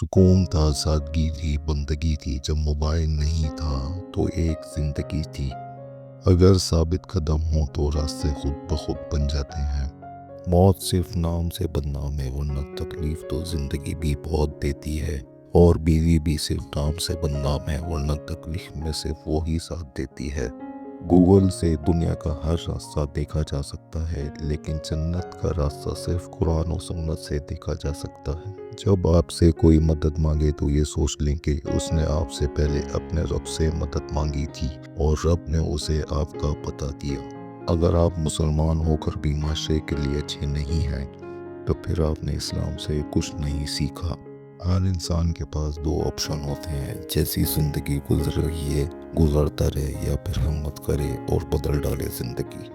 سکون تھا، سادگی تھی، بندگی تھی۔ جب موبائل نہیں تھا تو ایک زندگی تھی۔ اگر ثابت قدم ہوں تو راستے خود بخود بن جاتے ہیں۔ موت صرف نام سے بدنام ہے، ورنہ تکلیف تو زندگی بھی بہت دیتی ہے۔ اور بیوی بھی صرف نام سے بدنام ہے، ورنہ تکلیف میں صرف وہی ساتھ دیتی ہے۔ گوگل سے دنیا کا ہر راستہ دیکھا جا سکتا ہے، لیکن جنت کا راستہ صرف قرآن و سنت سے دیکھا جا سکتا ہے۔ جب آپ سے کوئی مدد مانگے تو یہ سوچ لیں کہ اس نے آپ سے پہلے اپنے رب سے مدد مانگی تھی اور رب نے اسے آپ کا پتہ دیا۔ اگر آپ مسلمان ہو کر بھی معاشرے کے لیے اچھے نہیں ہیں تو پھر آپ نے اسلام سے کچھ نہیں سیکھا۔ ہر انسان کے پاس دو آپشن ہوتے ہیں، جیسی زندگی گزر رہی ہے گزرتا رہے یا پھر ہمت کرے اور بدل ڈالے زندگی۔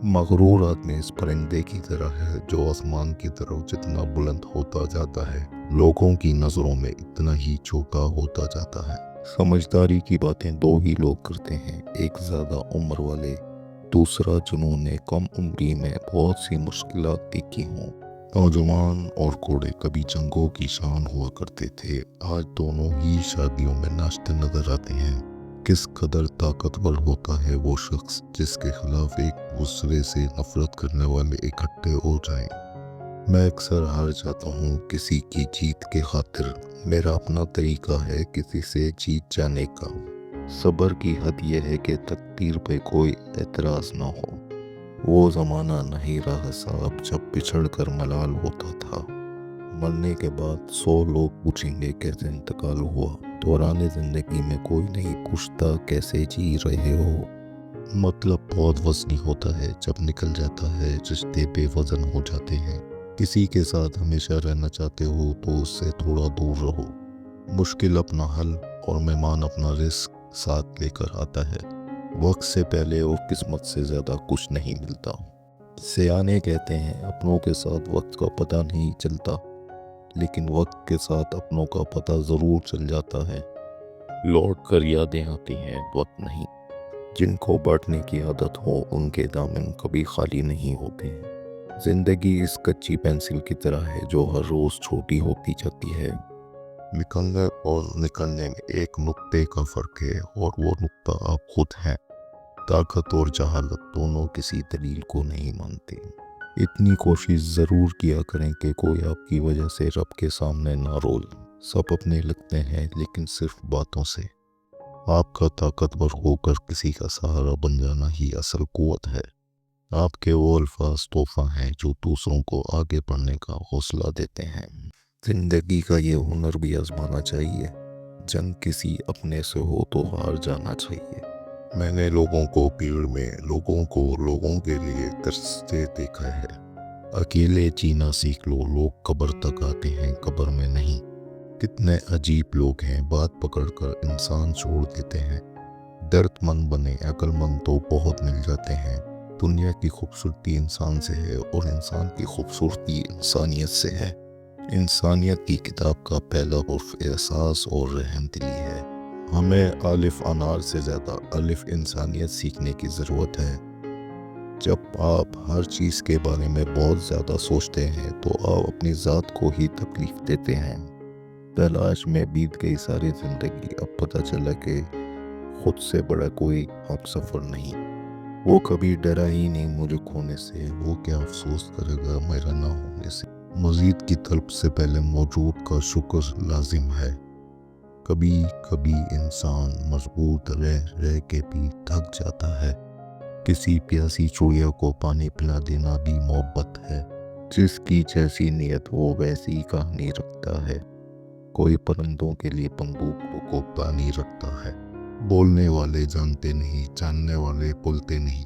مغرور آدمی اس پرندے کی طرح ہے جو آسمان کی طرف جتنا بلند ہوتا جاتا ہے، لوگوں کی نظروں میں اتنا ہی چھوٹا ہوتا جاتا ہے۔ سمجھداری کی باتیں دو ہی لوگ کرتے ہیں، ایک زیادہ عمر والے، دوسرا جنہوں نے کم عمری میں بہت سی مشکلات دیکھی ہوں۔ نوجوان اور کوڑے کبھی جنگوں کی شان ہوا کرتے تھے، آج دونوں ہی شادیوں میں ناچتے نظر آتے ہیں۔ کس قدر طاقتور ہوتا ہے وہ شخص جس کے خلاف ایک دوسرے سے نفرت کرنے والے اکٹھے ہو جائیں۔ میں اکثر ہار جاتا ہوں کسی کی جیت کے خاطر، میرا اپنا طریقہ ہے کسی سے جیت جانے کا۔ صبر کی حد یہ ہے کہ تقدیر پہ کوئی اعتراض نہ ہو۔ وہ زمانہ نہیں رہا صاحب جب بچھڑ کر ملال ہوتا تھا۔ مرنے کے بعد 100 لوگ پوچھیں گے کیسے انتقال ہوا، دوران زندگی میں کوئی نہیں پوچھتا کیسے جی رہے ہو۔ مطلب بہت وزنی ہوتا ہے، جب نکل جاتا ہے رشتے بے وزن ہو جاتے ہیں۔ کسی کے ساتھ ہمیشہ رہنا چاہتے ہو تو اس سے تھوڑا دور رہو۔ مشکل اپنا حل اور مہمان اپنا رزق ساتھ لے کر آتا ہے۔ وقت سے پہلے اور قسمت سے زیادہ کچھ نہیں ملتا۔ سیانے کہتے ہیں اپنوں کے ساتھ وقت کا پتہ نہیں چلتا، لیکن وقت کے ساتھ اپنوں کا پتہ ضرور چل جاتا ہے۔ لوٹ کر یادیں آتی ہیں، وقت نہیں۔ جن کو بانٹنے کی عادت ہو ان کے دامن کبھی خالی نہیں ہوتے ہیں۔ زندگی اس کچی پینسل کی طرح ہے جو ہر روز چھوٹی ہوتی جاتی ہے۔ نکلنے اور نکلنے میں ایک نقطے کا فرق ہے، اور وہ نقطہ آپ خود ہیں۔ طاقت اور جہالت دونوں کسی دلیل کو نہیں مانتے۔ اتنی کوشش ضرور کیا کریں کہ کوئی آپ کی وجہ سے رب کے سامنے نہ رول۔ سب اپنے لگتے ہیں لیکن صرف باتوں سے۔ آپ کا طاقتور ہو کر کسی کا سہارا بن جانا ہی اصل قوت ہے۔ آپ کے وہ الفاظ تحفہ ہیں جو دوسروں کو آگے بڑھنے کا حوصلہ دیتے ہیں۔ زندگی کا یہ ہنر بھی آزمانا چاہیے، جنگ کسی اپنے سے ہو تو ہار جانا چاہیے۔ میں نے لوگوں کو بھیڑ میں، لوگوں کو لوگوں کے لیے ترستے دیکھا ہے۔ اکیلے جینا سیکھ لو، لوگ قبر تک آتے ہیں قبر میں نہیں۔ کتنے عجیب لوگ ہیں، بات پکڑ کر انسان چھوڑ دیتے ہیں۔ درد مند بنے عقل مند تو بہت مل جاتے ہیں۔ دنیا کی خوبصورتی انسان سے ہے اور انسان کی خوبصورتی انسانیت سے ہے۔ انسانیت کی کتاب کا پہلا حرف احساس اور رحم دلی ہے۔ ہمیں الف انار سے زیادہ الف انسانیت سیکھنے کی ضرورت ہے۔ جب آپ ہر چیز کے بارے میں بہت زیادہ سوچتے ہیں تو آپ اپنی ذات کو ہی تکلیف دیتے ہیں۔ تلاش میں بیت گئی ساری زندگی، اب پتہ چلا کہ خود سے بڑا کوئی ہم سفر نہیں۔ وہ کبھی ڈرا ہی نہیں مجھے کھونے سے، وہ کیا افسوس کرے گا میرا نہ ہونے سے۔ مزید کی طلب سے پہلے موجود کا شکر لازم ہے۔ کبھی کبھی انسان مضبوط رہ کے بھی تھک جاتا ہے۔ کسی پیاسی چڑیا کو پانی پلا دینا بھی محبت ہے۔ جس کی جیسی نیت وہ ویسی کہانی رکھتا ہے۔ کوئی پرندوں کے لیے بندوق تو کوفتہ نہیں رکھتا ہے۔ بولنے والے جانتے نہیں، جاننے والے بولتے نہیں۔